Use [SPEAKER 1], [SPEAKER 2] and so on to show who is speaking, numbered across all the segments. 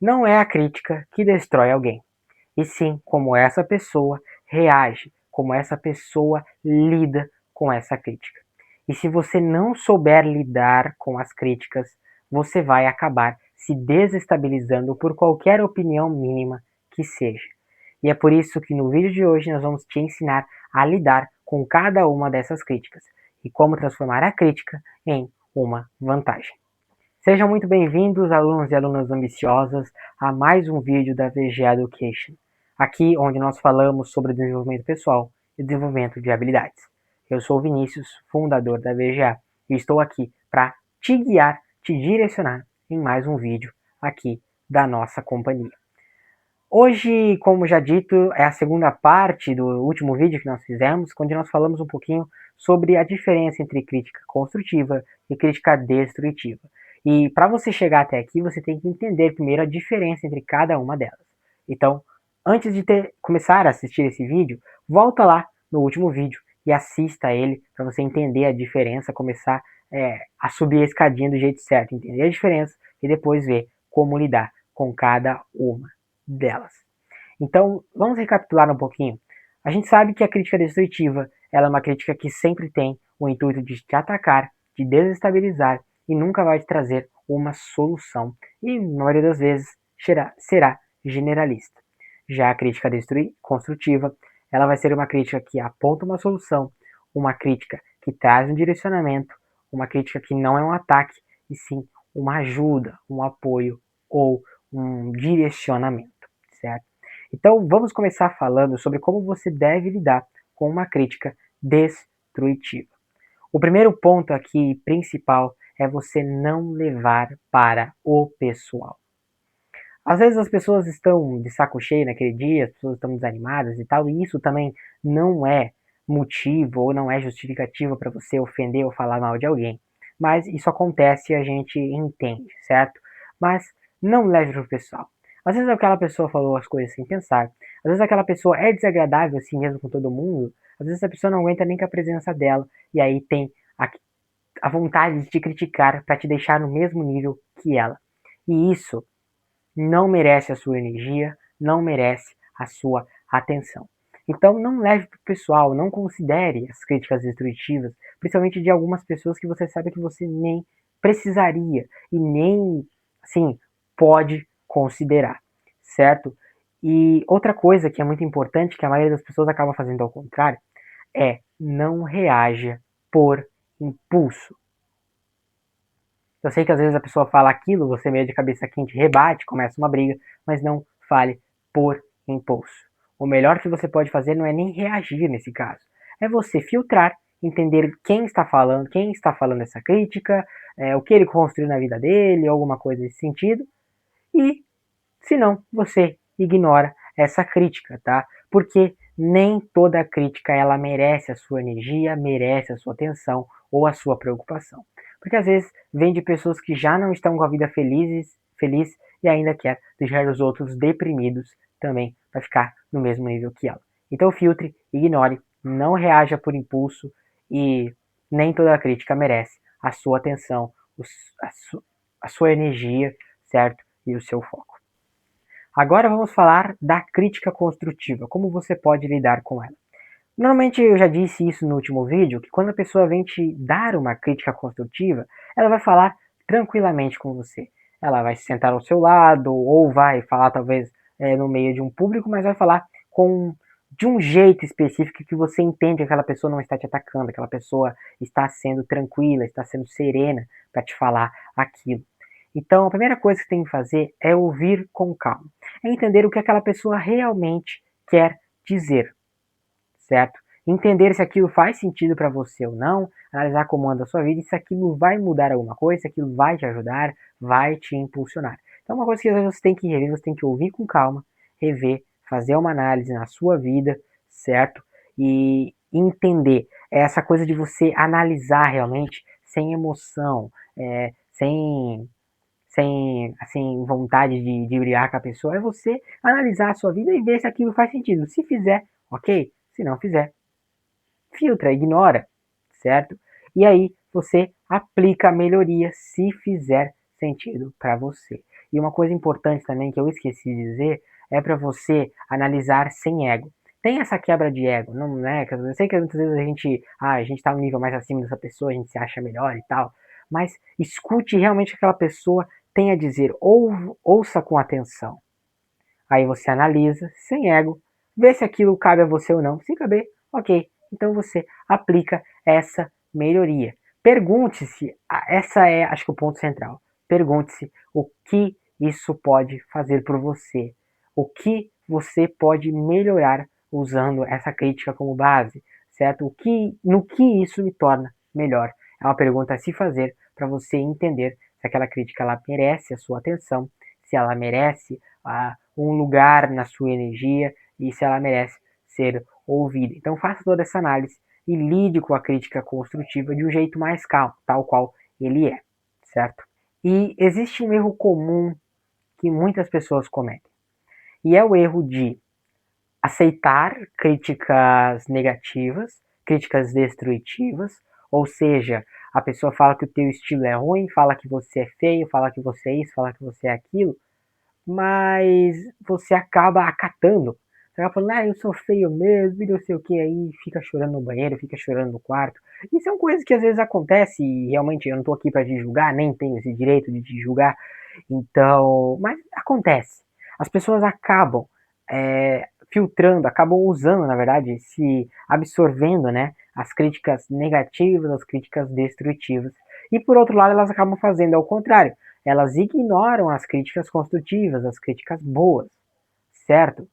[SPEAKER 1] Não é a crítica que destrói alguém, e sim como essa pessoa reage, como essa pessoa lida com essa crítica. E se você não souber lidar com as críticas, você vai acabar se desestabilizando por qualquer opinião mínima que seja. E é por isso que no vídeo de hoje nós vamos te ensinar a lidar com cada uma dessas críticas e como transformar a crítica em uma vantagem. Sejam muito bem-vindos, alunos e alunas ambiciosas, a mais um vídeo da VGA Education, aqui onde nós falamos sobre desenvolvimento pessoal e desenvolvimento de habilidades. Eu sou o Vinícius, fundador da VGA, e estou aqui para te guiar, te direcionar em mais um vídeo aqui da nossa companhia. Hoje, como já dito, é a segunda parte do último vídeo que nós fizemos, onde nós falamos um pouquinho sobre a diferença entre crítica construtiva e crítica destrutiva. E para você chegar até aqui, você tem que entender primeiro a diferença entre cada uma delas. Então, antes de começar a assistir esse vídeo, volta lá no último vídeo e assista ele para você entender a diferença, começar a subir a escadinha do jeito certo, entender a diferença e depois ver como lidar com cada uma delas. Então, vamos recapitular um pouquinho. A gente sabe que a crítica destrutiva ela é uma crítica que sempre tem o intuito de te atacar, de desestabilizar e nunca vai te trazer uma solução. E, na maioria das vezes, será generalista. Já a crítica construtiva, ela vai ser uma crítica que aponta uma solução, uma crítica que traz um direcionamento, uma crítica que não é um ataque, e sim uma ajuda, um apoio ou um direcionamento, certo? Então, vamos começar falando sobre como você deve lidar com uma crítica destrutiva. O primeiro ponto aqui principal é você não levar para o pessoal. Às vezes as pessoas estão de saco cheio naquele dia, as pessoas estão desanimadas e tal, e isso também não é motivo ou não é justificativa para você ofender ou falar mal de alguém. Mas isso acontece e a gente entende, certo? Mas não leve para o pessoal. Às vezes aquela pessoa falou as coisas sem pensar, às vezes aquela pessoa é desagradável assim mesmo com todo mundo, às vezes a pessoa não aguenta nem com a presença dela, e aí tem a vontade de te criticar para te deixar no mesmo nível que ela. E isso não merece a sua energia, não merece a sua atenção. Então não leve para o pessoal, não considere as críticas destrutivas, principalmente de algumas pessoas que você sabe que você nem precisaria e nem, assim, pode considerar, certo? E outra coisa que é muito importante, que a maioria das pessoas acaba fazendo ao contrário, é não reaja por impulso. Eu sei que às vezes a pessoa fala aquilo, você meio de cabeça quente rebate, começa uma briga, mas não fale por impulso. O melhor que você pode fazer não é nem reagir nesse caso, é você filtrar, entender quem está falando essa crítica, o que ele construiu na vida dele, alguma coisa nesse sentido, e se não, você ignora essa crítica, tá? Porque nem toda crítica ela merece a sua energia, merece a sua atenção ou a sua preocupação. Porque às vezes vem de pessoas que já não estão com a vida feliz e ainda quer deixar os outros deprimidos também para ficar no mesmo nível que ela. Então filtre, ignore, não reaja por impulso e nem toda crítica merece a sua atenção, a sua energia, certo? E o seu foco. Agora vamos falar da crítica construtiva, como você pode lidar com ela. Normalmente eu já disse isso no último vídeo, que quando a pessoa vem te dar uma crítica construtiva, ela vai falar tranquilamente com você. Ela vai se sentar ao seu lado, ou vai falar talvez no meio de um público, mas vai falar de um jeito específico que você entende que aquela pessoa não está te atacando, aquela pessoa está sendo tranquila, está sendo serena para te falar aquilo. Então, a primeira coisa que tem que fazer é ouvir com calma. É entender o que aquela pessoa realmente quer dizer, certo? Entender se aquilo faz sentido para você ou não, analisar como anda a sua vida e se aquilo vai mudar alguma coisa, se aquilo vai te ajudar, vai te impulsionar. Então, uma coisa que às vezes você tem que rever, você tem que ouvir com calma, rever, fazer uma análise na sua vida, certo? E entender essa coisa de você analisar realmente sem emoção, sem assim, vontade de brigar com a pessoa, é você analisar a sua vida e ver se aquilo faz sentido. Se fizer, ok. Se não fizer, filtra, ignora, certo? E aí você aplica a melhoria se fizer sentido para você. E uma coisa importante também que eu esqueci de dizer é para você analisar sem ego. Tem essa quebra de ego, não é? Eu sei que muitas vezes a gente tá um nível mais acima dessa pessoa, a gente se acha melhor e tal, mas escute realmente o que aquela pessoa tem a dizer, ou ouça com atenção. Aí você analisa, sem ego, vê se aquilo cabe a você ou não. Se caber, ok. Então você aplica essa melhoria. Pergunte-se, essa é, acho que o ponto central. Pergunte-se o que isso pode fazer por você. O que você pode melhorar usando essa crítica como base, certo? No que isso me torna melhor? É uma pergunta a se fazer para você entender se aquela crítica ela merece a sua atenção, se ela merece um lugar na sua energia e se ela merece ser ouvida. Então faça toda essa análise e lide com a crítica construtiva de um jeito mais calmo, tal qual ele é, certo? E existe um erro comum que muitas pessoas cometem, e é o erro de aceitar críticas negativas, críticas destrutivas, ou seja, a pessoa fala que o teu estilo é ruim, fala que você é feio, fala que você é isso, fala que você é aquilo, mas você acaba acatando. Você acaba falando, eu sou feio mesmo, e não sei o que, aí fica chorando no banheiro, fica chorando no quarto. E são coisas que às vezes acontecem, e realmente eu não tô aqui para te julgar, nem tenho esse direito de te julgar. Então, mas acontece. As pessoas acabam filtrando, acabam usando, na verdade, se absorvendo, né, as críticas negativas, as críticas destrutivas. E por outro lado, elas acabam fazendo ao contrário. Elas ignoram as críticas construtivas, as críticas boas, certo?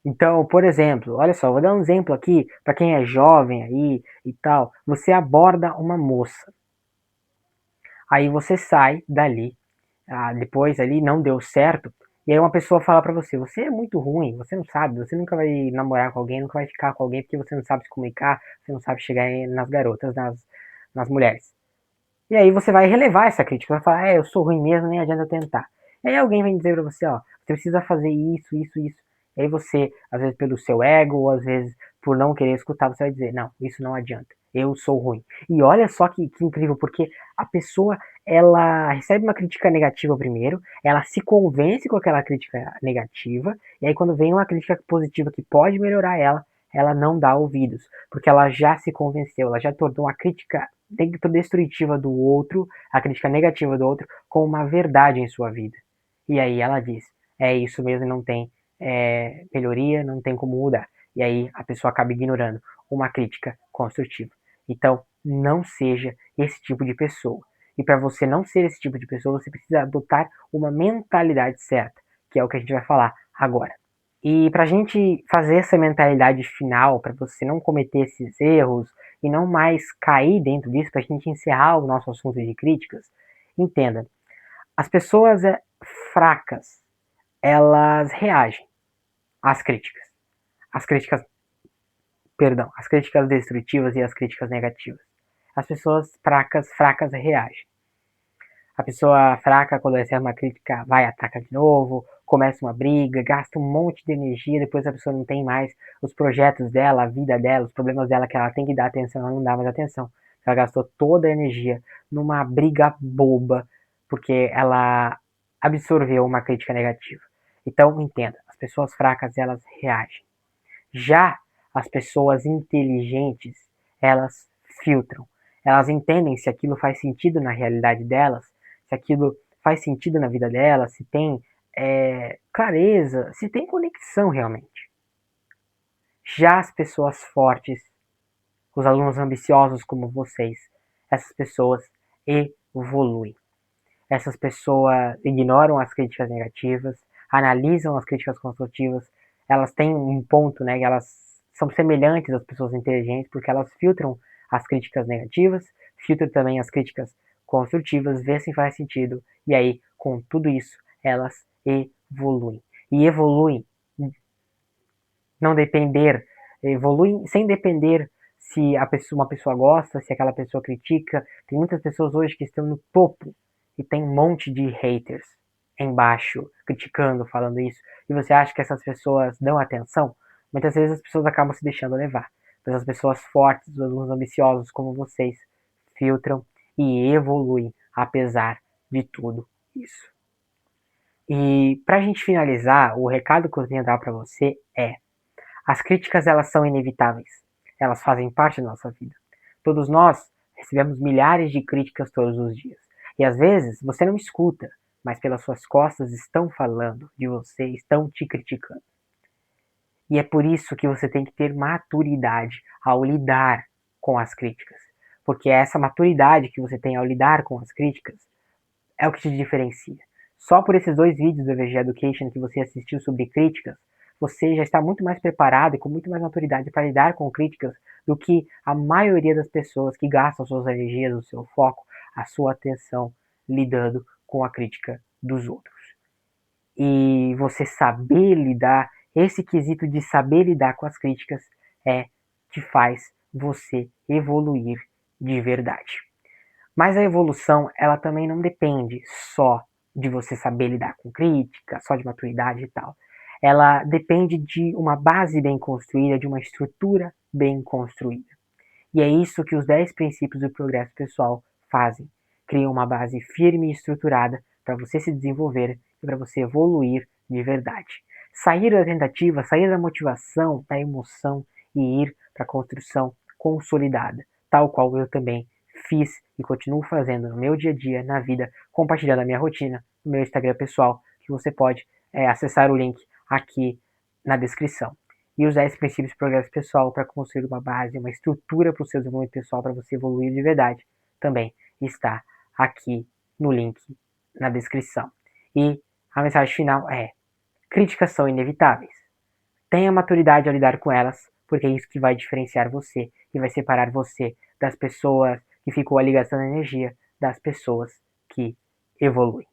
[SPEAKER 1] Então, por exemplo, olha só, vou dar um exemplo aqui para quem é jovem aí e tal. Você aborda uma moça, aí você sai dali, depois ali não deu certo, e aí uma pessoa fala para você: você é muito ruim, você não sabe, você nunca vai namorar com alguém, nunca vai ficar com alguém porque você não sabe se comunicar, você não sabe chegar nas garotas, nas mulheres. E aí você vai relevar essa crítica, vai falar, eu sou ruim mesmo, nem adianta tentar. E aí alguém vem dizer pra você, ó, você precisa fazer isso, isso, isso. E aí você, às vezes pelo seu ego, ou às vezes por não querer escutar, você vai dizer, não, isso não adianta, eu sou ruim. E olha só que incrível, porque a pessoa, ela recebe uma crítica negativa primeiro, ela se convence com aquela crítica negativa, e aí quando vem uma crítica positiva que pode melhorar ela não dá ouvidos, porque ela já se convenceu, ela já tornou a crítica destrutiva do outro, a crítica negativa do outro, com uma verdade em sua vida. E aí ela diz, é isso mesmo, não tem melhoria, não tem como mudar. E aí a pessoa acaba ignorando uma crítica construtiva. Então, não seja esse tipo de pessoa. E para você não ser esse tipo de pessoa, você precisa adotar uma mentalidade certa, que é o que a gente vai falar agora. E para a gente fazer essa mentalidade final, para você não cometer esses erros e não mais cair dentro disso, para a gente encerrar o nosso assunto de críticas, entenda, as pessoas fracas, elas reagem às críticas. As críticas, perdão, as críticas destrutivas e as críticas negativas. As pessoas fracas reagem. A pessoa fraca, quando recebe uma crítica, vai, ataca de novo, começa uma briga, gasta um monte de energia, depois a pessoa não tem mais os projetos dela, a vida dela, os problemas dela que ela tem que dar atenção, ela não dá mais atenção. Ela gastou toda a energia numa briga boba, porque ela absorveu uma crítica negativa. Então, entenda, as pessoas fracas, elas reagem. Já as pessoas inteligentes, elas filtram. Elas entendem se aquilo faz sentido na realidade delas, se aquilo faz sentido na vida delas, se tem clareza, se tem conexão realmente. Já as pessoas fortes, os alunos ambiciosos como vocês, essas pessoas evoluem. Essas pessoas ignoram as críticas negativas, analisam as críticas construtivas, elas têm um ponto, né, que elas são semelhantes às pessoas inteligentes, porque elas filtram as críticas negativas, filtram também as críticas construtivas, vê se faz sentido, e aí, com tudo isso, elas evoluem. E evoluem não depender, evoluem sem depender se uma pessoa gosta, se aquela pessoa critica. Tem muitas pessoas hoje que estão no topo e tem um monte de haters embaixo, criticando, falando isso. E você acha que essas pessoas dão atenção? Muitas vezes as pessoas acabam se deixando levar. Mas as pessoas fortes, os alunos ambiciosos como vocês, filtram e evoluem apesar de tudo isso. E pra gente finalizar, o recado que eu tenho a dar pra você é: as críticas elas são inevitáveis. Elas fazem parte da nossa vida. Todos nós recebemos milhares de críticas todos os dias. E às vezes você não escuta, mas pelas suas costas estão falando de você, estão te criticando. E é por isso que você tem que ter maturidade ao lidar com as críticas. Porque é essa maturidade que você tem ao lidar com as críticas é o que te diferencia. Só por esses 2 vídeos do EVG Education que você assistiu sobre críticas, você já está muito mais preparado e com muito mais maturidade para lidar com críticas do que a maioria das pessoas que gastam suas energias, o seu foco, a sua atenção lidando com a crítica dos outros. E você saber lidar, esse quesito de saber lidar com as críticas é que faz você evoluir de verdade. Mas a evolução, ela também não depende só de você saber lidar com crítica, só de maturidade e tal. Ela depende de uma base bem construída, de uma estrutura bem construída. E é isso que os 10 princípios do progresso pessoal fazem. Criam uma base firme e estruturada para você se desenvolver e para você evoluir de verdade. Sair da tentativa, sair da motivação, da emoção e ir para a construção consolidada, tal qual eu também fiz e continuo fazendo no meu dia a dia, na vida, compartilhando a minha rotina no meu Instagram pessoal, que você pode acessar o link aqui na descrição. E os 10 princípios de progresso pessoal para construir uma base, uma estrutura para o seu desenvolvimento pessoal, para você evoluir de verdade, também está aqui no link na descrição. E a mensagem final é: críticas são inevitáveis. Tenha maturidade ao lidar com elas, porque é isso que vai diferenciar você e vai separar você das pessoas que ficam ali gastando energia, das pessoas que evoluem.